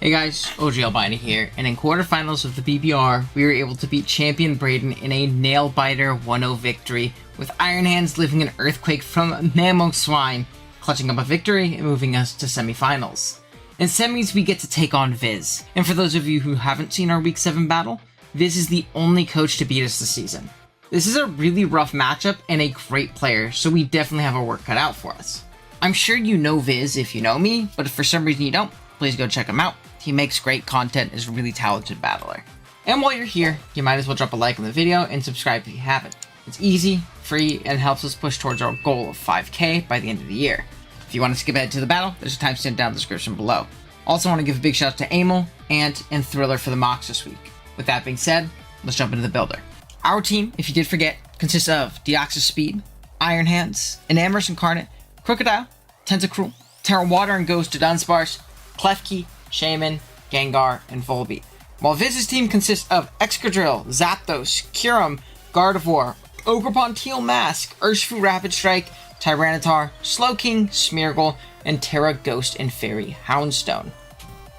Hey guys, OGalbina here, and in quarterfinals of the BBR, we were able to beat Champion Braden in a nail-biter 1-0 victory, with Iron Hands living an earthquake from Mammoth Swine, clutching up a victory and moving us to semifinals. In semis, we get to take on Viz, and for those of you who haven't seen our Week 7 battle, Viz is the only coach to beat us this season. This is a really rough matchup and a great player, so we definitely have our work cut out for us. I'm sure you know Viz if you know me, but if for some reason you don't, please go check him out. He makes great content, is a really talented battler. And while you're here, you might as well drop a like on the video and subscribe if you haven't. It's easy, free, and helps us push towards our goal of 5k by the end of the year. If you want to skip ahead to the battle, there's a timestamp down in the description below. Also want to give a big shout out to Amel, Ant, and Thriller for the mocks this week. With that being said, let's jump into the builder. Our team, if you did forget, consists of Deoxys Speed, Iron Hands, Enamorous Incarnate, Krookodile, Tentacruel, Terra Water and Ghost to Dunsparce, Klefki, Shaman, Gengar, and Volbeat. While Viz's team consists of Excadrill, Zapdos, Kyurem, Gardevoir, Ogerpon Teal Mask, Urshifu Rapid Strike, Tyranitar, Slowking, Smeargle, and Terra Ghost and Fairy Houndstone.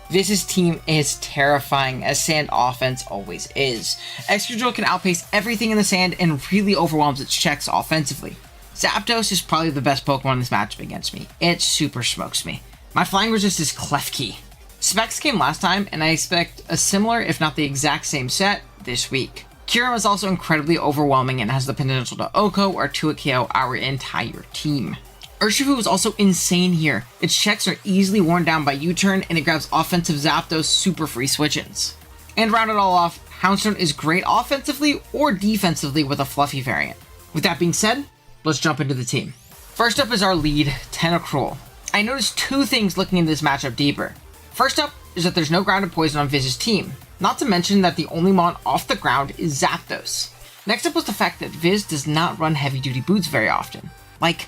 Viz's team is terrifying, as sand offense always is. Excadrill can outpace everything in the sand and really overwhelms its checks offensively. Zapdos is probably the best Pokemon in this matchup against me. It super smokes me. My flying resist is Klefki. Specs came last time, and I expect a similar, if not the exact same set, this week. Kyurem is also incredibly overwhelming and has the potential to OHKO or 2-hit KO our entire team. Urshifu is also insane here. Its checks are easily worn down by U-turn, and it grabs offensive Zapdos super free switch-ins. And round it all off, Houndstone is great offensively or defensively with a fluffy variant. With that being said, let's jump into the team. First up is our lead, Tentacruel. I noticed two things looking into this matchup deeper. First up is that there's no grounded poison on Viz's team, not to mention that the only mon off the ground is Zapdos. Next up was the fact that Viz does not run heavy duty boots very often, like,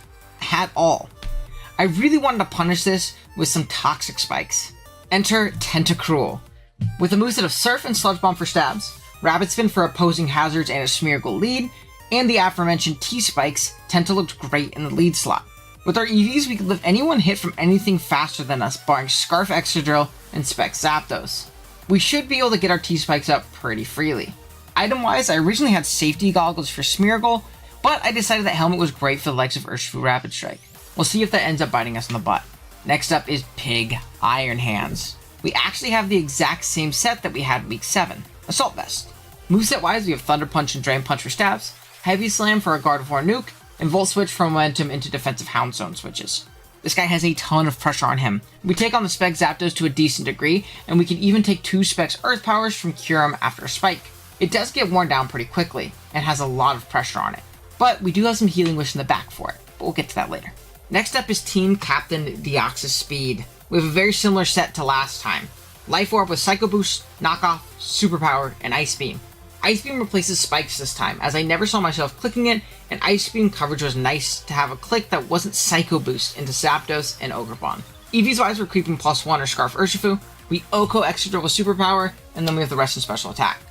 at all. I really wanted to punish this with some toxic spikes. Enter Tentacruel. With a moveset of Surf and Sludge Bomb for stabs, Rapid Spin for opposing hazards and a Smeargle lead, and the aforementioned T-Spikes, Tenta looked great in the lead slot. With our EVs, we could lift anyone hit from anything faster than us, barring Scarf Excadrill and Specs Zapdos. We should be able to get our T-Spikes up pretty freely. Item-wise, I originally had safety goggles for Smeargle, but I decided that Helmet was great for the likes of Urshifu Rapid Strike. We'll see if that ends up biting us in the butt. Next up is Pig Iron Hands. We actually have the exact same set that we had Week 7, Assault Vest. Moveset-wise, we have Thunder Punch and Drain Punch for stabs, Heavy Slam for a Gardevoir nuke, and Volt Switch for momentum into defensive Houndstone switches. This guy has a ton of pressure on him. We take on the Spec Zapdos to a decent degree, and we can even take 2 Specs Earth Powers from Kyurem after a spike. It does get worn down pretty quickly, and has a lot of pressure on it. But we do have some Healing Wish in the back for it, but we'll get to that later. Next up is Team Captain Deoxys Speed. We have a very similar set to last time. Life Orb with Psycho Boost, Knockoff, Superpower, and Ice Beam. Ice Beam replaces Spikes this time, as I never saw myself clicking it, and Ice Beam coverage was nice to have a click that wasn't Psycho Boost into Zapdos and Ogerpon. EVs wise, we're creeping +1 or Scarf Urshifu, we OHKO Excadrill with Superpower, and then we have the rest in Special Attack.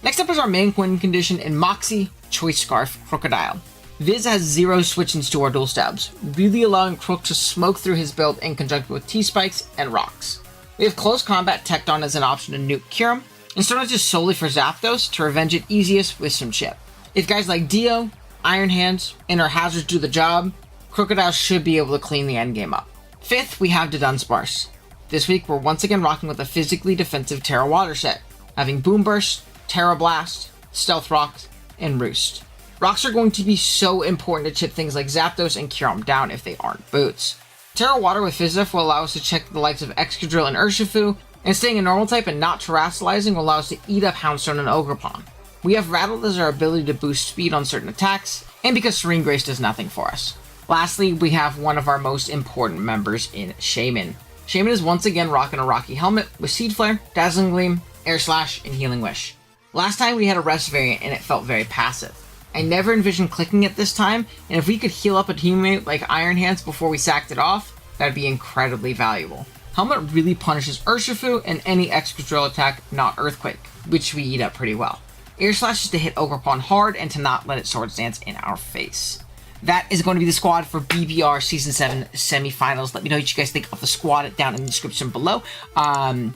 Next up is our main win condition in Moxie, Choice Scarf, Krookodile. Viz has 0 switch-ins to our dual stabs, really allowing Krook to smoke through his build in conjunction with T-Spikes and Rocks. We have Close Combat teched on as an option to nuke Kyurem, and started just solely for Zapdos to revenge it easiest with some chip. If guys like Dio, Iron Hands, and our hazards do the job, Krookodile should be able to clean the endgame up. Fifth, we have the Dunsparce. This week, we're once again rocking with a physically defensive Terra Water set, having Boom Burst, Terra Blast, Stealth Rocks, and Roost. Rocks are going to be so important to chip things like Zapdos and Kyurem down if they aren't boots. Terra Water with Fizzif will allow us to check the likes of Excadrill and Urshifu, and staying a normal type and not terrestrializing will allow us to eat up Houndstone and Ogerpon. We have Rattled as our ability to boost speed on certain attacks, and because Serene Grace does nothing for us. Lastly, we have one of our most important members in Shaman. Shaman is once again rocking a Rocky Helmet with Seed Flare, Dazzling Gleam, Air Slash, and Healing Wish. Last time we had a Rest variant and it felt very passive. I never envisioned clicking it this time, and if we could heal up a teammate like Iron Hands before we sacked it off, that'd be incredibly valuable. Helmet really punishes Urshifu and any Excadrill attack, not Earthquake, which we eat up pretty well. Air Slash is to hit Ogerpon hard and to not let it Swords Dance in our face. that is going to be the squad for BBR Season 7 semifinals. Let me know what you guys think of the squad down in the description below.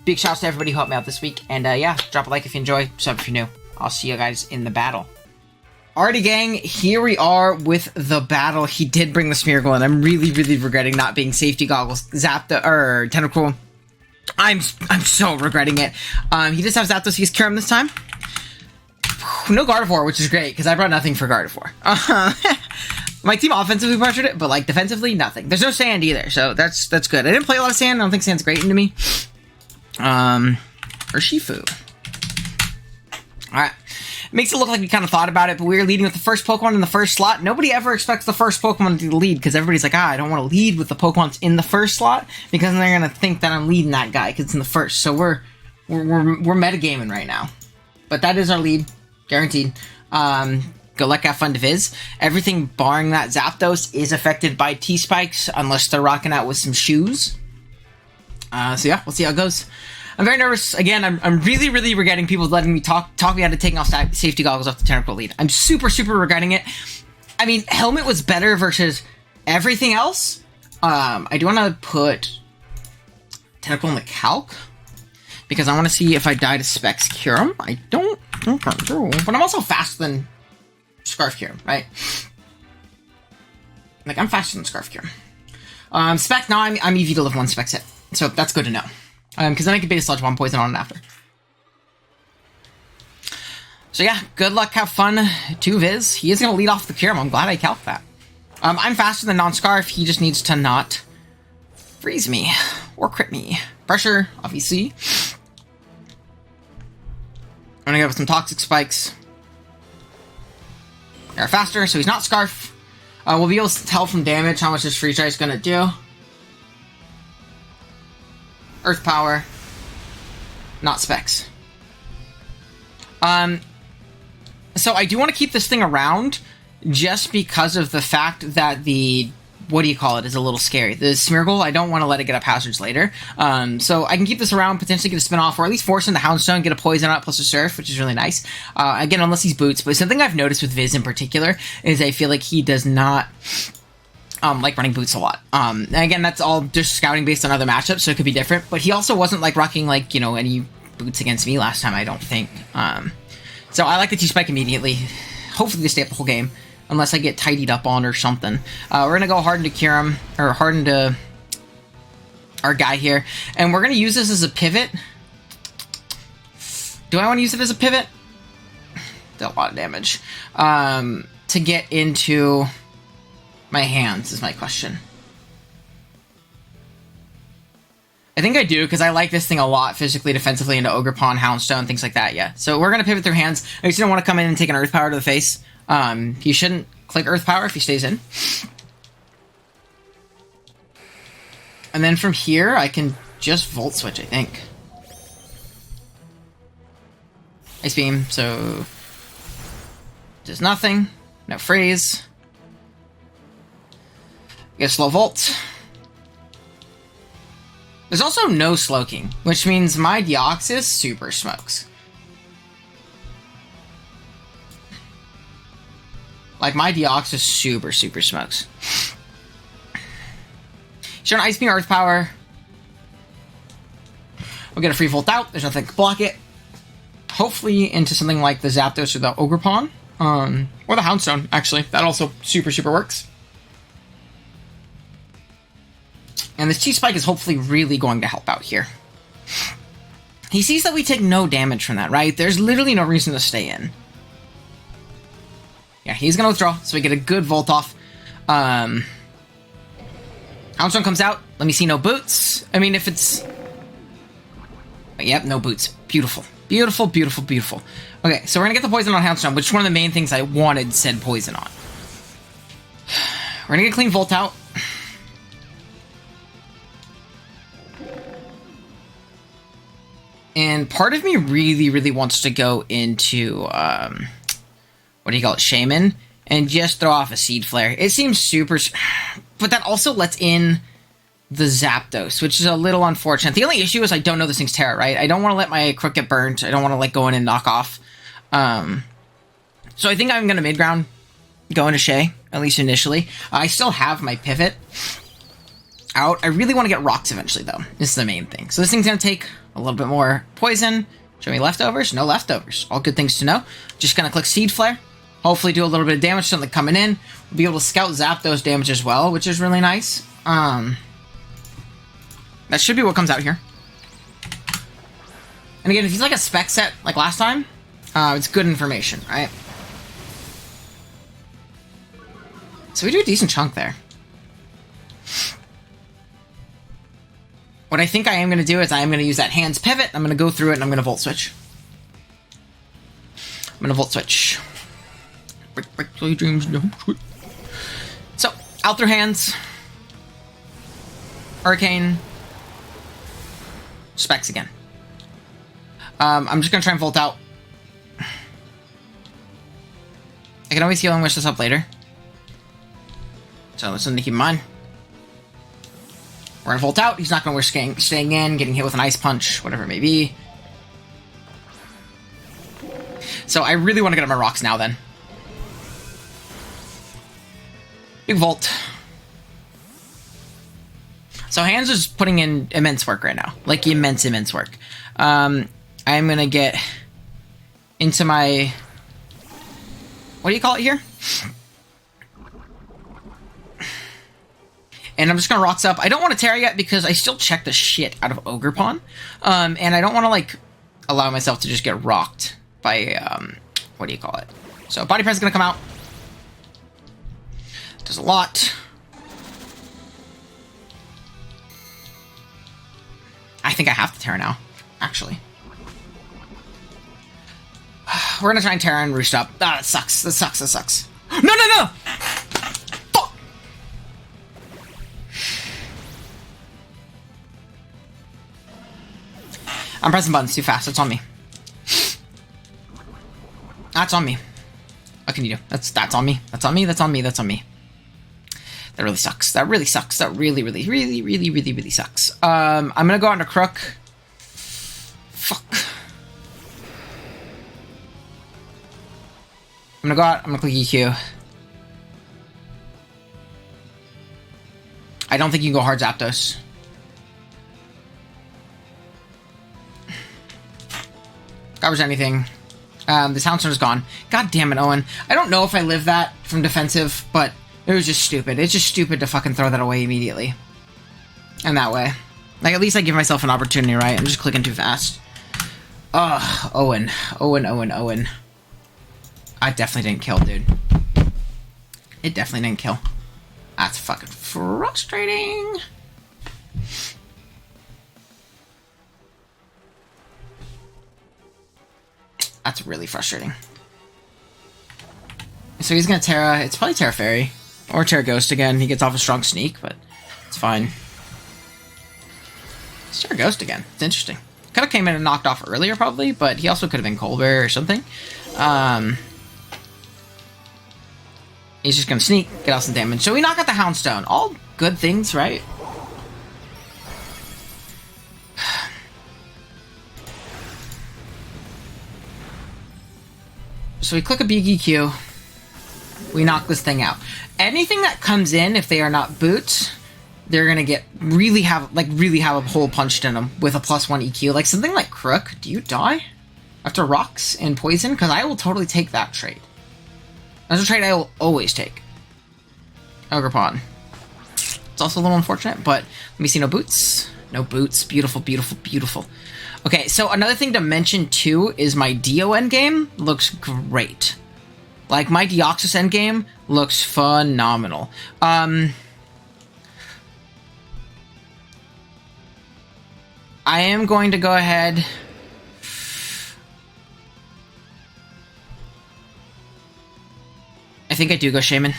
Big shouts to everybody who helped me out this week. And yeah, drop a like if you enjoy, sub if you're new. I'll see you guys in the battle. Alrighty, gang, here we are with the battle. He did bring the Smeargle, and I'm really, really regretting not being safety goggles. Tentacle. I'm so regretting it. He does have Zapdos. He has Kyurem this time. No Gardevoir, which is great, because I brought nothing for Gardevoir. My team offensively pressured it, but, like, defensively, nothing. There's no sand either, so that's good. I didn't play a lot of sand. I don't think sand's great into me. Or Shifu. Alright. Makes it look like we kind of thought about it, but we were leading with the first Pokemon in the first slot. Nobody ever expects the first Pokemon to lead, because everybody's like, I don't want to lead with the Pokemons in the first slot, because then they're going to think that I'm leading that guy, because it's in the first. So we're metagaming right now. But that is our lead, guaranteed. Go let have fun to Viz. Everything barring that Zapdos is affected by T-Spikes, unless they're rocking out with some shoes. So yeah, we'll see how it goes. I'm very nervous. Again, I'm really, really regretting people letting me talk me out of taking off safety goggles off the Tentacle lead. I'm super, super regretting it. I mean, Helmet was better versus everything else. I do want to put Tentacle in the calc, because I want to see if I die to Specs Kyurem. I don't think I do, but I'm also faster than Scarf Kyurem, right? Like, I'm faster than Scarf Kyurem. Spec, no, I'm EV to live 1 Specs hit, so that's good to know. Because then I can bait a Sludge Bomb Poison on it after. So yeah, good luck, have fun to Viz. He is going to lead off the Kyurem. I'm glad I calced that. I'm faster than non-Scarf. He just needs to not freeze me or crit me. Pressure, obviously. I'm going to go with some Toxic Spikes. They're faster, so he's not Scarf. We'll be able to tell from damage how much this Freeze Ray is going to do. Earth Power, not Specs. So I do want to keep this thing around just because of the fact that the, what do you call it, is a little scary. The Smeargle, I don't want to let it get up hazards later. So I can keep this around, potentially get a spin off, or at least force in the Houndstone, get a Poison out plus a Surf, which is really nice. Again, unless he's Boots. But something I've noticed with Viz in particular is I feel like he does not like running Boots a lot. And again, that's all just scouting based on other matchups, so it could be different. But he also wasn't like rocking, like, you know, any Boots against me last time, I don't think. So I like the T-Spike immediately. Hopefully they stay up the whole game, unless I get tidied up on or something. We're gonna go hard into Kyurem, or hard into our guy here, and we're gonna use this as a pivot. Do I want to use it as a pivot? Did a lot of damage. To get into my hands is my question. I think I do, because I like this thing a lot physically, defensively, into Ogerpon, Houndstone, things like that, yeah. So we're going to pivot through hands. I just don't want to come in and take an Earth Power to the face. He shouldn't click Earth Power if he stays in. And then from here, I can just Volt Switch, I think. Ice Beam, so does nothing. No freeze. Get slow Volt. There's also no Slowking, which means my Deoxys super smokes. Like, my Deoxys super, super smokes. Sure, an Ice Beam, Earth Power. We'll get a free Volt out. There's nothing to block it. Hopefully into something like the Zapdos or the Ogerpon. Or the Houndstone, actually. That also super, super works. And this T-Spike is hopefully really going to help out here. He sees that we take no damage from that, right? There's literally no reason to stay in. Yeah, he's going to withdraw, so we get a good Volt off. Houndstone comes out. Let me see no Boots. I mean, if it's... Yep, no Boots. Beautiful. Beautiful, beautiful, beautiful. Okay, so we're going to get the Poison on Houndstone, which is one of the main things I wanted said Poison on. We're going to get clean Volt out. And part of me really, really wants to go into, what do you call it, Shaman, and just throw off a Seed Flare. It seems super... But that also lets in the Zapdos, which is a little unfortunate. The only issue is I don't know this thing's Terra, right? I don't want to let my Crook get burnt. I don't want to, like, go in and knock off. So I think I'm going to mid-ground, go into Shay, at least initially. I still have my pivot out. I really want to get rocks eventually, though. This is the main thing. So this thing's going to take a little bit more poison. Show me leftovers? No leftovers. All good things to know. Just going to click Seed Flare. Hopefully do a little bit of damage, something coming in. We'll be able to scout zap those damage as well, which is really nice. That should be what comes out here. And again, if he's like a spec set like last time, it's good information, right? So we do a decent chunk there. What I think I am going to do is I am going to use that hands pivot. I'm going to go through it and I'm going to volt switch. I'm going to volt switch. Break till your dreams don't quit. So, out through hands. Hurricane. Specs again. I'm just going to try and volt out. I can always heal and wish this up later. So that's something to keep in mind. We're going to volt out. He's not going to risk staying in, getting hit with an ice punch, whatever it may be. So I really want to get on my rocks now then. Big volt. So Hands is putting in immense work right now. Like immense work. I'm going to get into my... What do you call it here? And I'm just going to rocks up. I don't want to Terra yet because I still check the shit out of Ogre Pawn. And I don't want to, like, allow myself to just get rocked by, what do you call it? So Body Press is going to come out. Does a lot. I think I have to Terra now, actually. We're going to try and Terra and Roost up. Ah, that sucks. That sucks. No! I'm pressing buttons too fast. That's on me. That's on me. What can you do? That's on me. That's on me. That really sucks. That really sucks. That really sucks. I'm gonna go on to Crook. Fuck. I'm gonna go out. I'm gonna click EQ. I don't think you can go hard Zapdos. Covers anything. This Houndstone is gone. God damn it, Owen. I don't know if I live that from defensive, but it was just stupid. It's just stupid to fucking throw that away immediately. And that way. Like, at least I give myself an opportunity, right? I'm just clicking too fast. Ugh, Owen. I definitely didn't kill, dude. It definitely didn't kill. That's fucking frustrating. That's really frustrating. So he's gonna Terra. It's probably Terra Fairy. Or Terra Ghost again. He gets off a strong sneak, but it's fine. It's Terra Ghost again. It's interesting. Could have came in and knocked off earlier, probably, but he also could have been Colbert or something. He's just gonna sneak, get out some damage. So we knock out the Houndstone. All good things, right? So we click a big EQ. We knock this thing out. Anything that comes in, if they are not boots, they're gonna get really have a hole punched in them with a +1 EQ. Like something like Crook. Do you die after rocks and poison? Because I will totally take that trade. That's a trade I will always take. Ogre Pawn. It's also a little unfortunate, but let me see. No boots. No boots. Beautiful. Okay, so another thing to mention too is my Dio endgame looks great. Like my Deoxys endgame looks phenomenal. I am going to go ahead. I think I do go Shaman.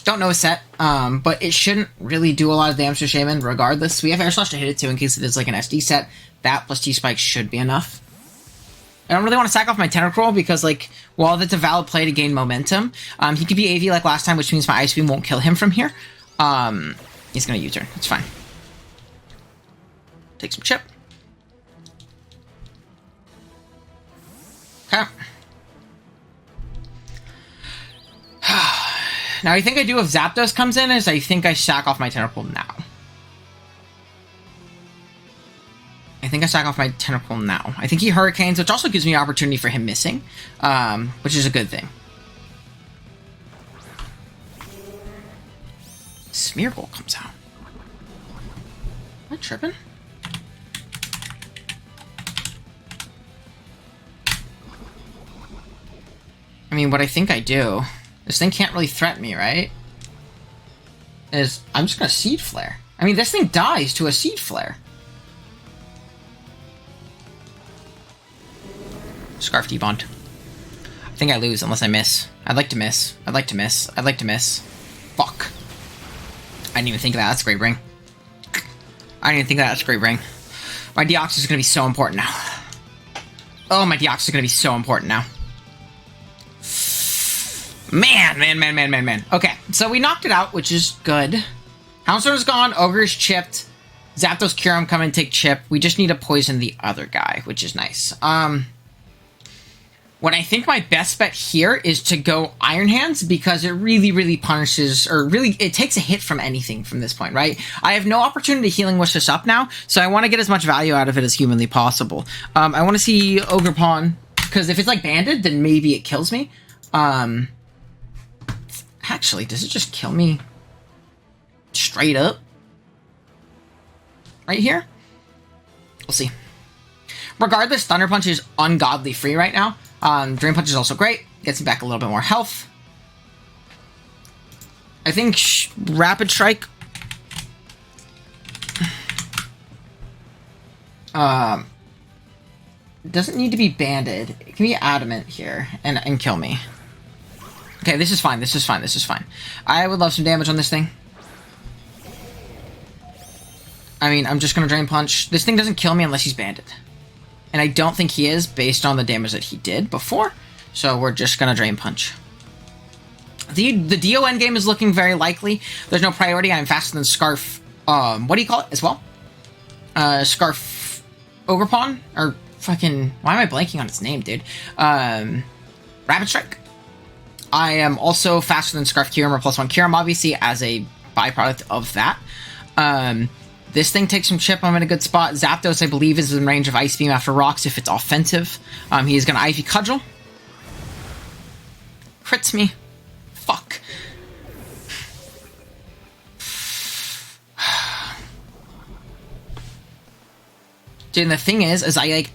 Don't know a set, but it shouldn't really do a lot of damage to Shaman regardless. We have Air Slash to hit it too in case it is like an SD set. That plus T-Spike should be enough. I don't really want to sack off my Tentacruel because, like, while that's a valid play to gain momentum, he could be AV like last time, which means my Ice Beam won't kill him from here. He's going to U-turn. It's fine. Take some chip. Okay. Now, I think I do if Zapdos comes in, is I think I sack off my Tentacruel now. I think I sack off my Tentacruel now. I think he Hurricanes, which also gives me an opportunity for him missing, which is a good thing. Smeargle comes out. Am I tripping? I mean, what I think I do... This thing can't really threaten me, right? I'm just gonna Seed Flare. I mean, this thing dies to a Seed Flare. Scarf Debond. I think I lose unless I miss. I'd like to miss. I'd like to miss. I'd like to miss. Fuck. I didn't even think of that. That's a great ring. I didn't even think of that. That's a great ring. My Deoxys is gonna be so important now. Oh, my Deoxys is gonna be so important now. Man. Okay, so we knocked it out, which is good. Houndstorm is gone. Ogre is chipped. Zapdos, Kyurem come and take chip. We just need to poison the other guy, which is nice. What I think my best bet here is to go Iron Hands because it really punishes, or really, it takes a hit from anything from this point, right? I have no opportunity to Healing Wish this up now, so I want to get as much value out of it as humanly possible. I want to see Ogre Pawn, because if it's like banded, then maybe it kills me. Actually, does it just kill me straight up? Right here? We'll see. Regardless, Thunder Punch is ungodly free right now. Drain Punch is also great. Gets me back a little bit more health. I think Rapid Strike... doesn't need to be banded. It can be Adamant here and kill me. Okay, this is fine. This is fine. I would love some damage on this thing. I mean, I'm just going to Drain Punch. This thing doesn't kill me unless he's banded. And I don't think he is based on the damage that he did before. So we're just going to Drain Punch. The DO endgame is looking very likely. There's no priority. I'm faster than Scarf. What do you call it as well? Scarf Ogre Pawn? Or fucking... Why am I blanking on its name, dude? Rapid Strike. I am also faster than Scarf Kyurem or +1 Kyurem, obviously, as a byproduct of that. This thing takes some chip. I'm in a good spot. Zapdos, I believe, is in range of Ice Beam after Rocks if it's offensive. He is going to Ivy Cudgel. Crits me. Fuck. Dude, the thing is I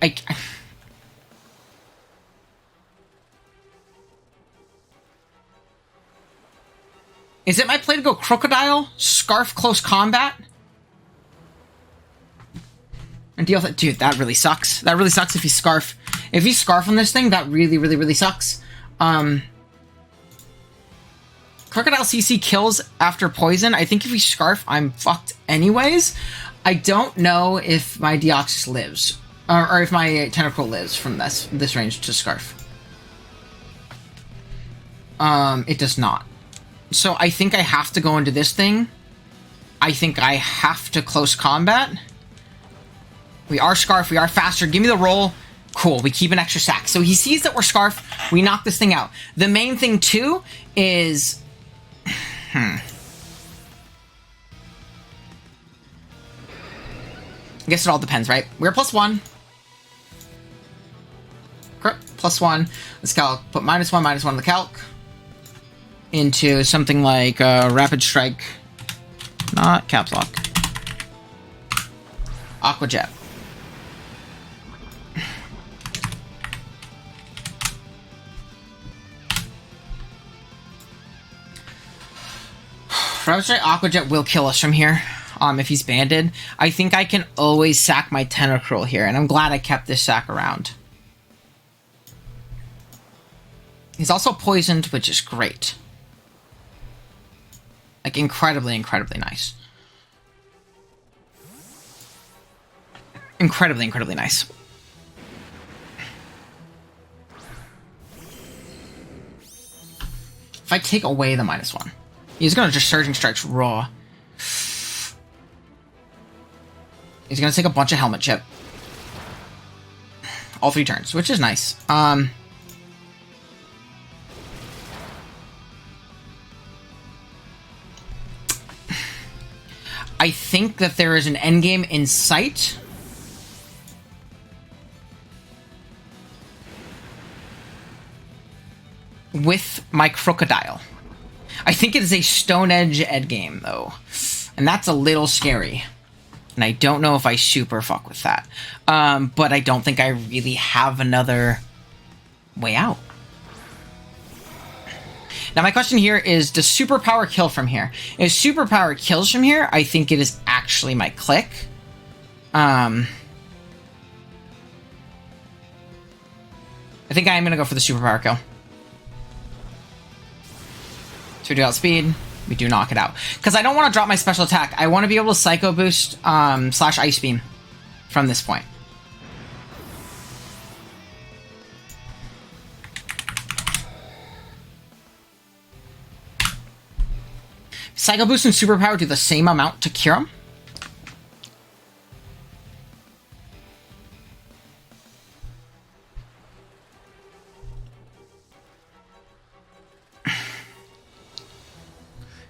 Is it my play to go Krookodile, Scarf Close Combat? And deal with it? Dude, that really sucks. That really sucks if you Scarf. If you Scarf on this thing, that really sucks. Krookodile CC kills after Poison. I think if we Scarf, I'm fucked anyways. I don't know if my Deoxys lives. Or if my Tentacruel lives from this range to Scarf. It does not. So I think I have to go into this thing. I think I have to Close Combat. We are Scarf. We are faster. Give me the roll. Cool. We keep an extra sack. So he sees that we're Scarf. We knock this thing out. The main thing, too, is... I guess it all depends, right? We're +1. +1. Let's calc. Put -1 on the calc. Into something like Rapid Strike. Not Caps Lock. Aqua Jet. Rapid Strike Aqua Jet will kill us from here. If he's banded. I think I can always sack my Tentacruel here, and I'm glad I kept this sack around. He's also poisoned, which is great. Like, incredibly nice. Incredibly nice. If I take away the -1, he's gonna just Surging Strikes raw. He's gonna take a bunch of Helmet Chip. All 3 turns, which is nice. think that there is an endgame in sight. With my Krookodile. I think it is a Stone Edge endgame, though. And that's a little scary. And I don't know if I super fuck with that. But I don't think I really have another way out. Now, my question here is, does Superpower kill from here? If Superpower kills from here, I think it is actually my click. I think I am going to go for the Superpower kill. So we do outspeed. We do knock it out. Because I don't want to drop my special attack. I want to be able to Psycho Boost / Ice Beam from this point. Psycho Boost and Superpower do the same amount to cure him.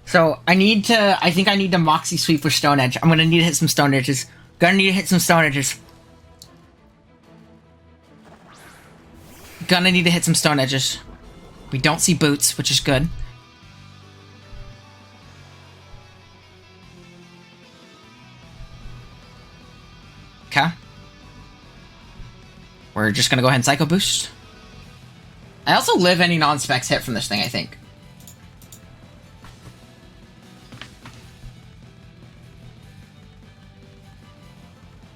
So I think I need to Moxie Sweep with Stone Edge. I'm gonna need to hit some Stone Edges. Gonna need to hit some Stone Edges. Gonna need to hit some Stone Edges. We don't see boots, which is good. Okay. We're just gonna go ahead and Psycho Boost. I also live any non-specs hit from this thing, I think.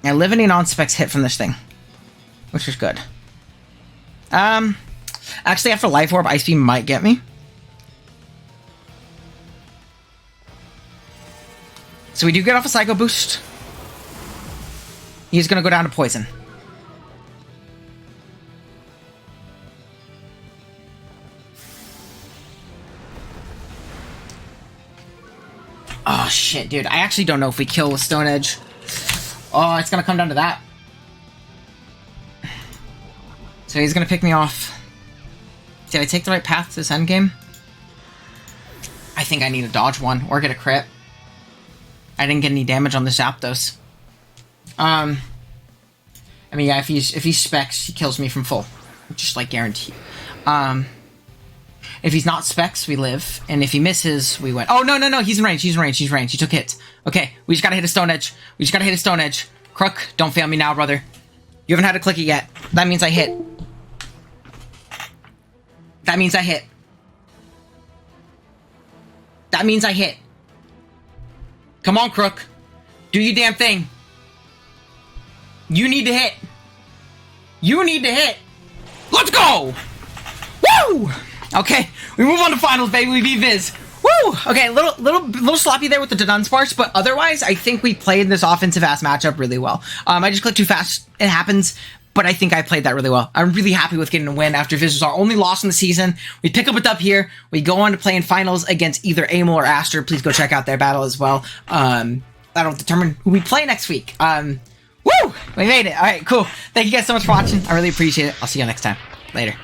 I live any non-specs hit from this thing, which is good. Actually, after Life Orb, Ice Beam might get me. So we do get off a Psycho Boost. He's gonna go down to Poison. Oh shit, dude. I actually don't know if we kill with Stone Edge. Oh, it's gonna come down to that. So he's gonna pick me off. Did I take the right path to this endgame? I think I need to dodge one or get a crit. I didn't get any damage on the Zapdos. I mean, yeah, if he specs, he kills me from full. Just like guaranteed. If he's not specs, we live. And if he misses, we win. Oh, no, he's in range, he's in range. He took hits. Okay, we just gotta hit a Stone Edge. Crook, don't fail me now, brother. You haven't had to click it yet. That means I hit. That means I hit. Come on, Crook. Do your damn thing. You need to hit. Let's go! Woo! Okay, we move on to finals, baby. We beat Viz. Woo! Okay, a little sloppy there with the Dunsparce, but otherwise, I think we played this offensive-ass matchup really well. I just clicked too fast. It happens, but I think I played that really well. I'm really happy with getting a win after Viz was our only loss in the season. We pick up a dub here. We go on to play in finals against either Amel or Aster. Please go check out their battle as well. That'll determine who we play next week. Woo! We made it. All right, cool. Thank you guys so much for watching. I really appreciate it. I'll see you next time. Later.